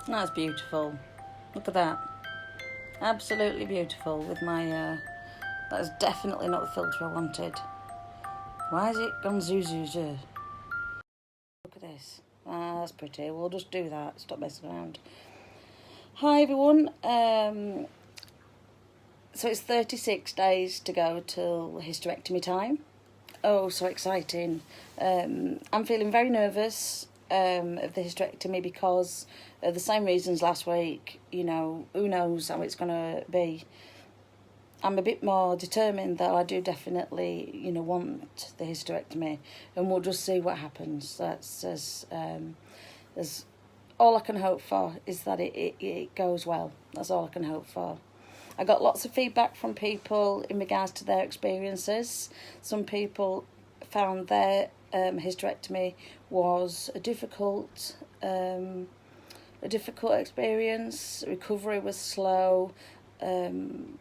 That's beautiful. Look at that. Absolutely beautiful with my... that is definitely not the filter I wanted. Why is it gone zoo? Look at this. Ah, that's pretty. We'll just do that. Stop messing around. Hi, everyone. So it's 36 days to go till hysterectomy time. Oh, so exciting. I'm feeling very nervous of the hysterectomy because of the same reasons last week. You know, who knows how it's going to be. I'm a bit more determined that I do definitely, want the hysterectomy, and we'll just see what happens. That's as all I can hope for is that it goes well. That's all I can hope for. I got lots of feedback from people in regards to their experiences. Some people found their hysterectomy was a difficult experience. Recovery was slow.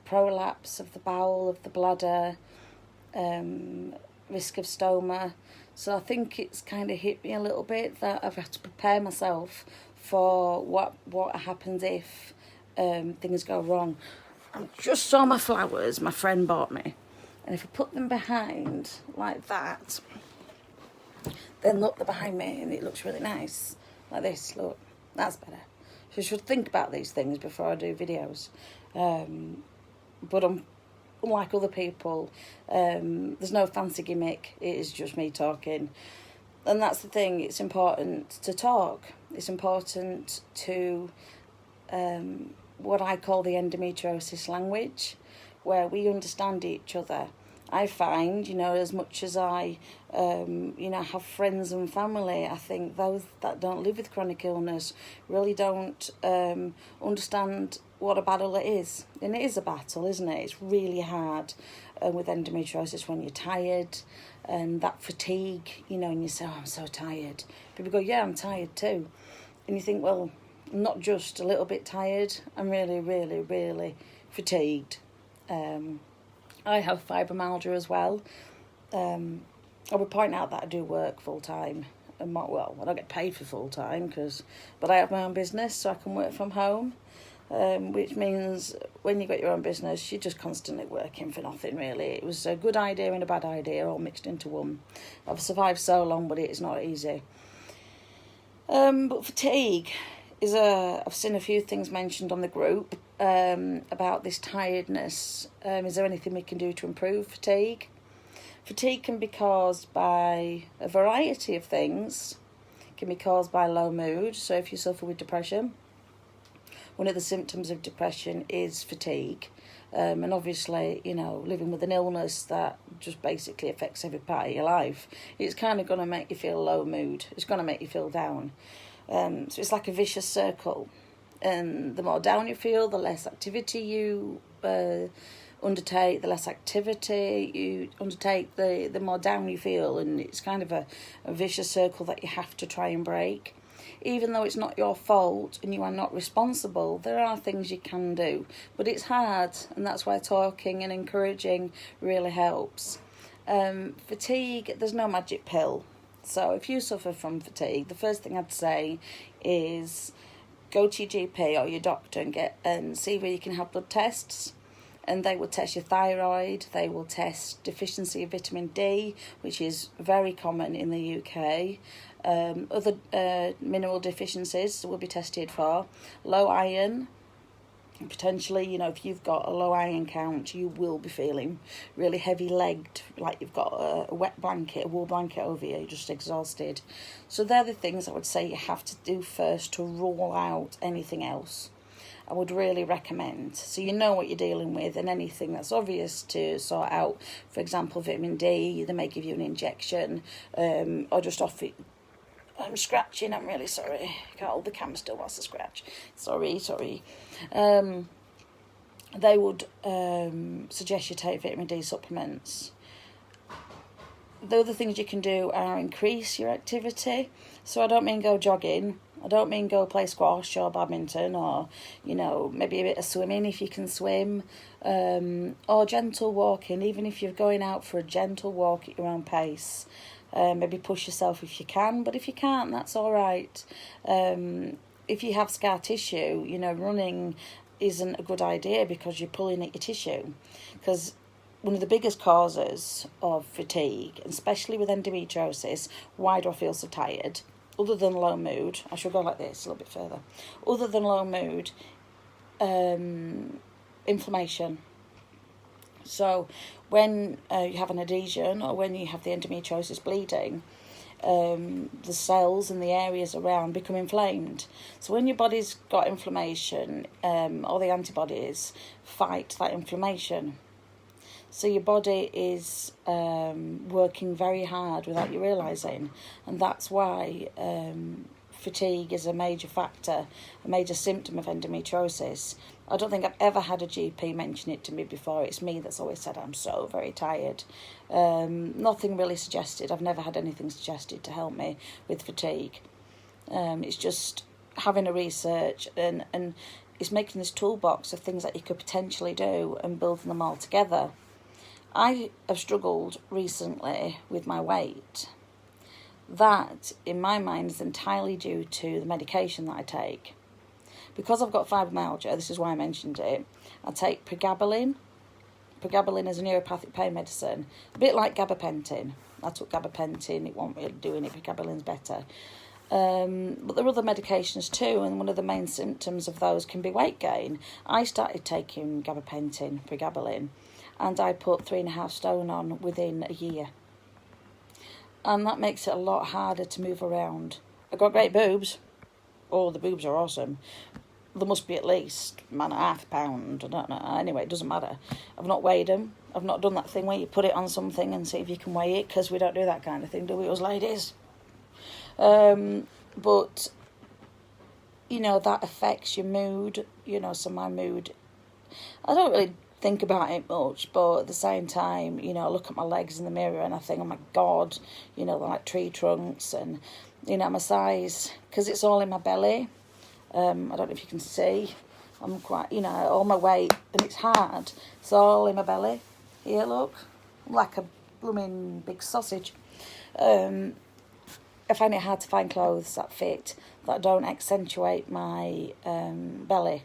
Prolapse of the bowel, of the bladder, risk of stoma. So I think it's kind of hit me a little bit that I've had to prepare myself for what happens if things go wrong. I just saw my flowers my friend bought me, and if I put them behind like that, then look, they're behind me and it looks really nice. Like this, look, that's better. So I should think about these things before I do videos. But unlike other people, there's no fancy gimmick. It is just me talking. And that's the thing, it's important to talk. It's important to what I call the endometriosis language, where we understand each other. I find, as much as I, have friends and family, I think those that don't live with chronic illness really don't understand what a battle it is. And it is a battle, isn't it? It's really hard with endometriosis when you're tired and that fatigue, and you say, oh, I'm so tired. People go, yeah, I'm tired too. And you think, well, I'm not just a little bit tired, I'm really, really, really fatigued. I have fibromyalgia as well. I would point out that I do work full time. And well, I don't get paid for full time, but I have my own business, so I can work from home. Which means when you've got your own business, you're just constantly working for nothing, really. It was a good idea and a bad idea all mixed into one. I've survived so long, but it's not easy. But fatigue is I've seen a few things mentioned on the group about this tiredness. Is there anything we can do to improve fatigue? Fatigue can be caused by a variety of things. It can be caused by low mood. So if you suffer with depression, one of the symptoms of depression is fatigue. And obviously, living with an illness that just basically affects every part of your life, it's kind of going to make you feel low mood. It's going to make you feel down. So it's like a vicious circle. And the more down you feel, the less activity you undertake, the less activity you undertake, the more down you feel. And it's kind of a vicious circle that you have to try and break. Even though it's not your fault and you are not responsible, there are things you can do. But it's hard, and that's why talking and encouraging really helps. Fatigue, there's no magic pill. So if you suffer from fatigue, the first thing I'd say is go to your GP or your doctor and see where you can have blood tests. And they will test your thyroid, they will test deficiency of vitamin D, which is very common in the UK. Other mineral deficiencies will be tested for. Low iron, potentially, if you've got a low iron count, you will be feeling really heavy-legged, like you've got a wet blanket, a wool blanket over you, you're just exhausted. So they're the things I would say you have to do first to rule out anything else. I would really recommend, so you know what you're dealing with, and anything that's obvious to sort out. For example, vitamin D, they may give you an injection, or just offer. I'm scratching, I'm really sorry. I can't hold the camera still whilst I scratch. Sorry. They would suggest you take vitamin D supplements. The other things you can do are increase your activity. So I don't mean go jogging. I don't mean go play squash or badminton or, maybe a bit of swimming if you can swim, or gentle walking, even if you're going out for a gentle walk at your own pace. Maybe push yourself if you can, but if you can't, that's all right. if you have scar tissue, you know, running isn't a good idea because you're pulling at your tissue. Because one of the biggest causes of fatigue, especially with endometriosis, why do I feel so tired? Other than low mood, I should go like this a little bit further. Other than low mood, inflammation. So when you have an adhesion or when you have the endometriosis bleeding, the cells and the areas around become inflamed. So when your body's got inflammation, all the antibodies fight that inflammation. So your body is working very hard without you realising, and that's why fatigue is a major factor, a major symptom of endometriosis. I don't think I've ever had a GP mention it to me before. It's me that's always said I'm so very tired. Nothing really suggested. I've never had anything suggested to help me with fatigue. It's just having a research and it's making this toolbox of things that you could potentially do and building them all together. I have struggled recently with my weight. That, in my mind, is entirely due to the medication that I take. Because I've got fibromyalgia, this is why I mentioned it, I take pregabalin. Pregabalin is a neuropathic pain medicine, a bit like gabapentin. I took gabapentin, it won't really do it, pregabalin's better. But there are other medications too, and one of the main symptoms of those can be weight gain. I started taking gabapentin, pregabalin, and I put 3.5 stone on within a year. And that makes it a lot harder to move around. I've got great boobs. Oh, the boobs are awesome. There must be at least, half a pound. I don't know. Anyway, it doesn't matter. I've not weighed them. I've not done that thing where you put it on something and see if you can weigh it, because we don't do that kind of thing, do we, us ladies? But, you know, that affects your mood. You know, so my mood, I don't really think about it much, but at the same time, you know, I look at my legs in the mirror and I think, oh my God, you know, they're like tree trunks, and, you know, my size, because it's all in my belly. I don't know if you can see, I'm quite, you know, all my weight, and it's hard, it's all in my belly. Here, look, I'm like a blooming big sausage. I find it hard to find clothes that fit, that don't accentuate my belly.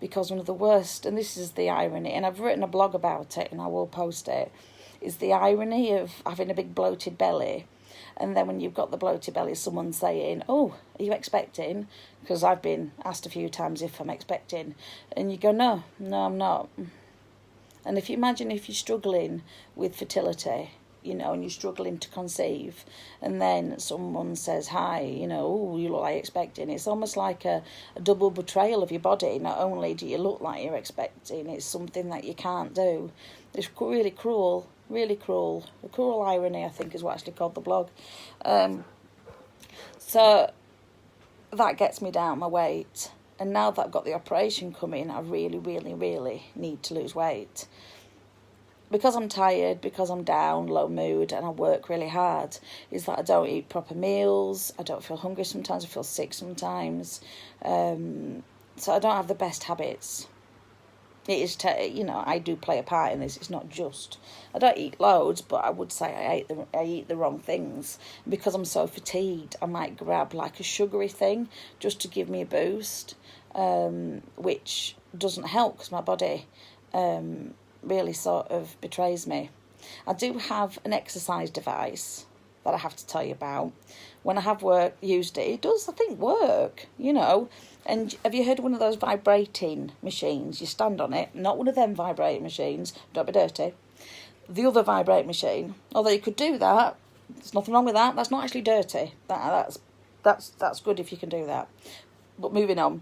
Because one of the worst, and this is the irony, and I've written a blog about it and I will post it, is the irony of having a big bloated belly. And then when you've got the bloated belly, someone's saying, oh, are you expecting? Because I've been asked a few times if I'm expecting. And you go, no, I'm not. And if you imagine if you're struggling with fertility, you know, and you're struggling to conceive, and then someone says, hi, you know, oh, you look like you're expecting. It's almost like a double betrayal of your body. Not only do you look like you're expecting, it's something that you can't do. It's really cruel, really cruel. The cruel irony, I think, is what I actually called the blog. So that gets me down, my weight. And now that I've got the operation coming, I really, really, really need to lose weight. Because I'm tired, because I'm down, low mood, and I work really hard, is that I don't eat proper meals, I don't feel hungry sometimes, I feel sick sometimes, so I don't have the best habits. It is, you know, I do play a part in this, it's not just, I don't eat loads, but I would say I eat the wrong things. Because I'm so fatigued, I might grab like a sugary thing just to give me a boost, which doesn't help because my body really sort of betrays me. I do have an exercise device that I have to tell you about. When I have used it, it does, I think, work, you know. And have you heard of one of those vibrating machines? You stand on it, not one of them vibrating machines, don't be dirty. The other vibrate machine, although you could do that, there's nothing wrong with that, that's not actually dirty. That's good if you can do that. But moving on.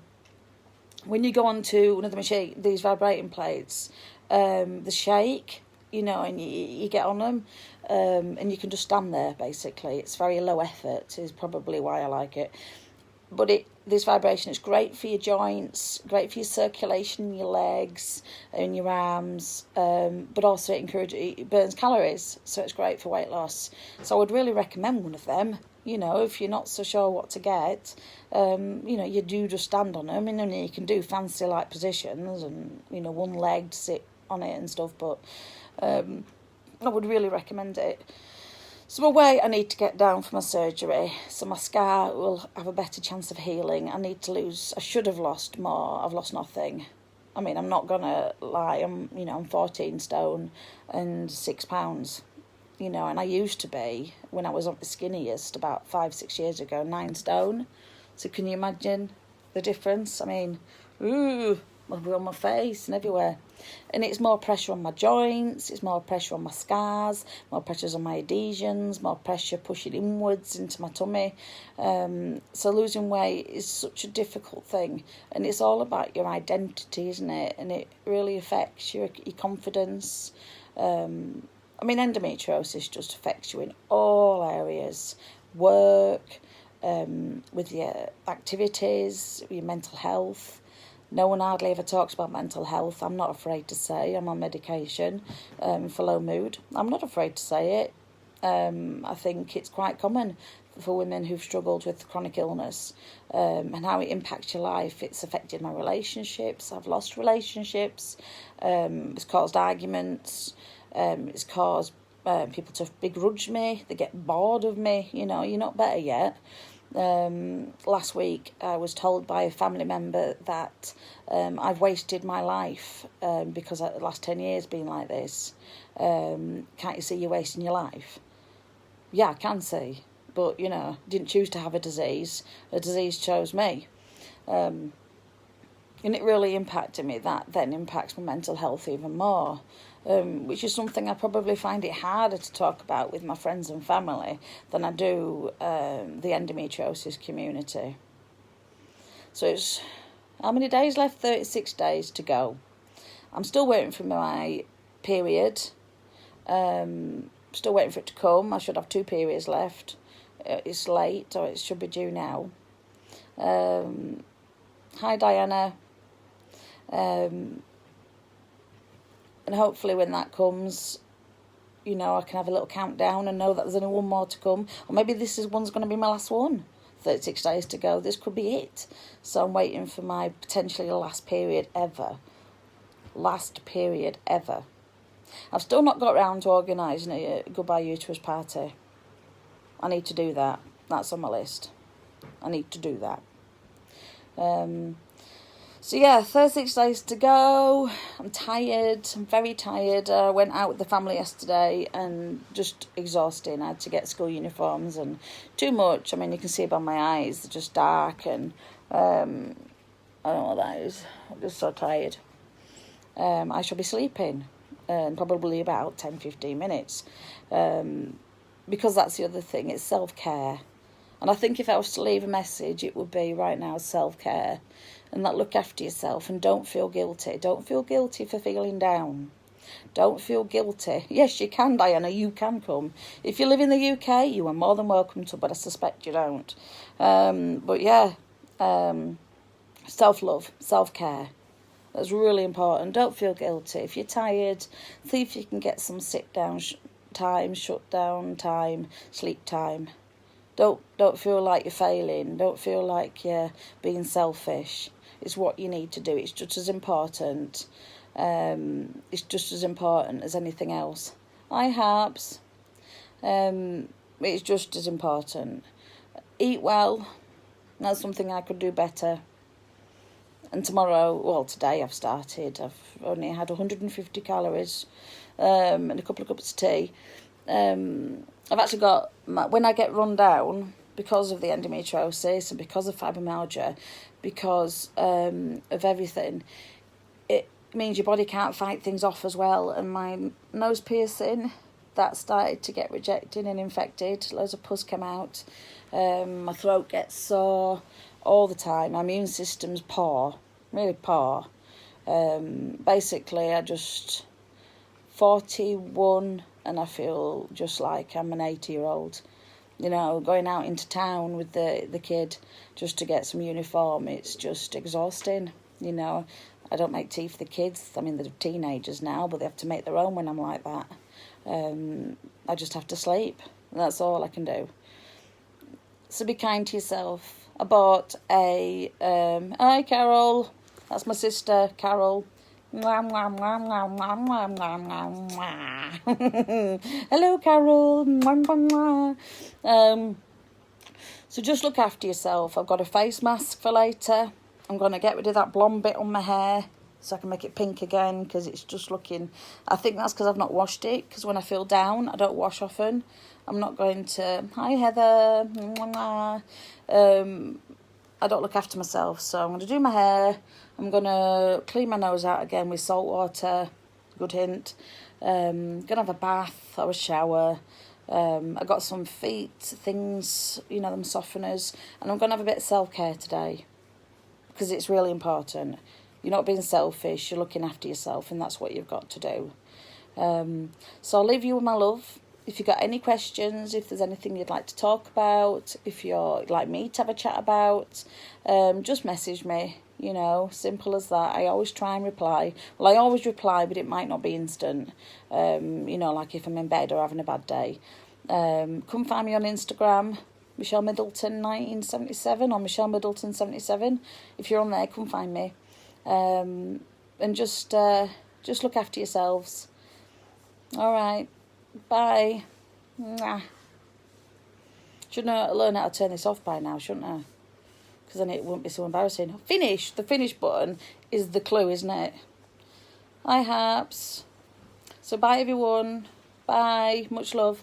When you go onto one of the these vibrating plates, the shake, you know, and you get on them, and you can just stand there, basically. It's very low effort, is probably why I like it. But this vibration is great for your joints, great for your circulation in your legs and your arms, but also it burns calories, so it's great for weight loss. So I would really recommend one of them. You know, if you're not so sure what to get, you know, you do just stand on them, and then you can do fancy like positions and, you know, one leg to sit on it and stuff, but I would really recommend it. So my weight I need to get down for my surgery, so my scar will have a better chance of healing. I should have lost more. I've lost nothing. I mean, I'm not gonna lie, I'm 14 stone and 6 pounds, and I used to be, when I was at the skinniest about 5-6 years ago, 9 stone. So can you imagine the difference? I mean, on my face and everywhere. And it's more pressure on my joints, it's more pressure on my scars, more pressure on my adhesions, more pressure pushing inwards into my tummy. So losing weight is such a difficult thing, and it's all about your identity, isn't it? And it really affects your confidence. Endometriosis just affects you in all areas: work, with your activities, your mental health. No one hardly ever talks about mental health. I'm not afraid to say I'm on medication for low mood. I'm not afraid to say it. I think it's quite common for women who've struggled with chronic illness, and how it impacts your life. It's affected my relationships. I've lost relationships. It's caused arguments. It's caused people to begrudge me. They get bored of me. You're not better yet. Last week I was told by a family member that I've wasted my life because the last 10 years been like this. Can't you see you're wasting your life? Yeah, I can see, but didn't choose to have a disease chose me. And it really impacted me. That then impacts my mental health even more, which is something I probably find it harder to talk about with my friends and family than I do the endometriosis community. So it's, how many days left? 36 days to go. I'm still waiting for my period. Still waiting for it to come. I should have 2 periods left. It's late, or it should be due now. Hi, Diana. And hopefully when that comes, I can have a little countdown and know that there's only one more to come. Or maybe one's going to be my last one. 36 days to go. This could be it. So I'm waiting for my potentially last period ever. Last period ever. I've still not got round to organising a goodbye uterus party. I need to do that. That's on my list. I need to do that. So yeah, 36 days to go. I'm tired. I'm very tired. I went out with the family yesterday and just exhausting. I had to get school uniforms and too much. I mean, you can see it by my eyes. They're just dark and I don't know what that is. I'm just so tired. I shall be sleeping in probably about 10-15 minutes. Because that's the other thing. It's self-care. And I think if I was to leave a message, it would be right now self-care. And that look after yourself and don't feel guilty. Don't feel guilty for feeling down. Don't feel guilty. Yes, you can, Diana, you can come. If you live in the UK, you are more than welcome to, but I suspect you don't. But yeah, self-love, self-care. That's really important. Don't feel guilty. If you're tired, see if you can get some sit-down time, shut-down time, sleep time. Don't feel like you're failing. Don't feel like you're being selfish. It's what you need to do. It's just as important. It's just as important as anything else. Hi, Harps. It's just as important. Eat well. That's something I could do better. And today I've started. I've only had 150 calories and a couple of cups of tea. I've actually got, when I get run down because of the endometriosis and because of fibromyalgia, because of everything, it means your body can't fight things off as well. And my nose piercing, that started to get rejected and infected. Loads of pus came out. My throat gets sore all the time. My immune system's poor, really poor. Basically, I just 41 and I feel just like I'm an 80-year-old. Going out into town with the kid just to get some uniform, it's just exhausting. I don't make tea for the kids. I mean, they're teenagers now, but they have to make their own when I'm like that. I just have to sleep. That's all I can do. So be kind to yourself. I bought hi, Carol. That's my sister, Carol. Mwah, mwah, mwah, mwah, mwah, mwah, mwah, mwah, mwah. Hello, Carol. Mwah, mwah, mwah. So just look after yourself. I've got a face mask for later. I'm going to get rid of that blonde bit on my hair so I can make it pink again, because it's just looking... I think that's because I've not washed it, because when I feel down, I don't wash often. I'm not going to... Hi, Heather. I don't look after myself, so I'm going to do my hair. I'm going to clean my nose out again with salt water. Good hint. Going to have a bath or a shower. I got some feet things, you know, them softeners. And I'm going to have a bit of self-care today, because it's really important. You're not being selfish, you're looking after yourself, and that's what you've got to do. So I'll leave you with my love. If you've got any questions, if there's anything you'd like to talk about, if you're like me to have a chat about, just message me, you know, simple as that. I always try and reply. Well, I always reply, but it might not be instant, you know, like if I'm in bed or having a bad day. Come find me on Instagram, Michelle Middleton 1977 or Michelle Middleton 77. If you're on there, come find me. And just look after yourselves. All right. Bye. Mwah. Shouldn't I learn how to turn this off by now, shouldn't I? Because then it won't be so embarrassing. Finish. The finish button is the clue, isn't it? Hi, Harps. So bye, everyone. Bye. Much love.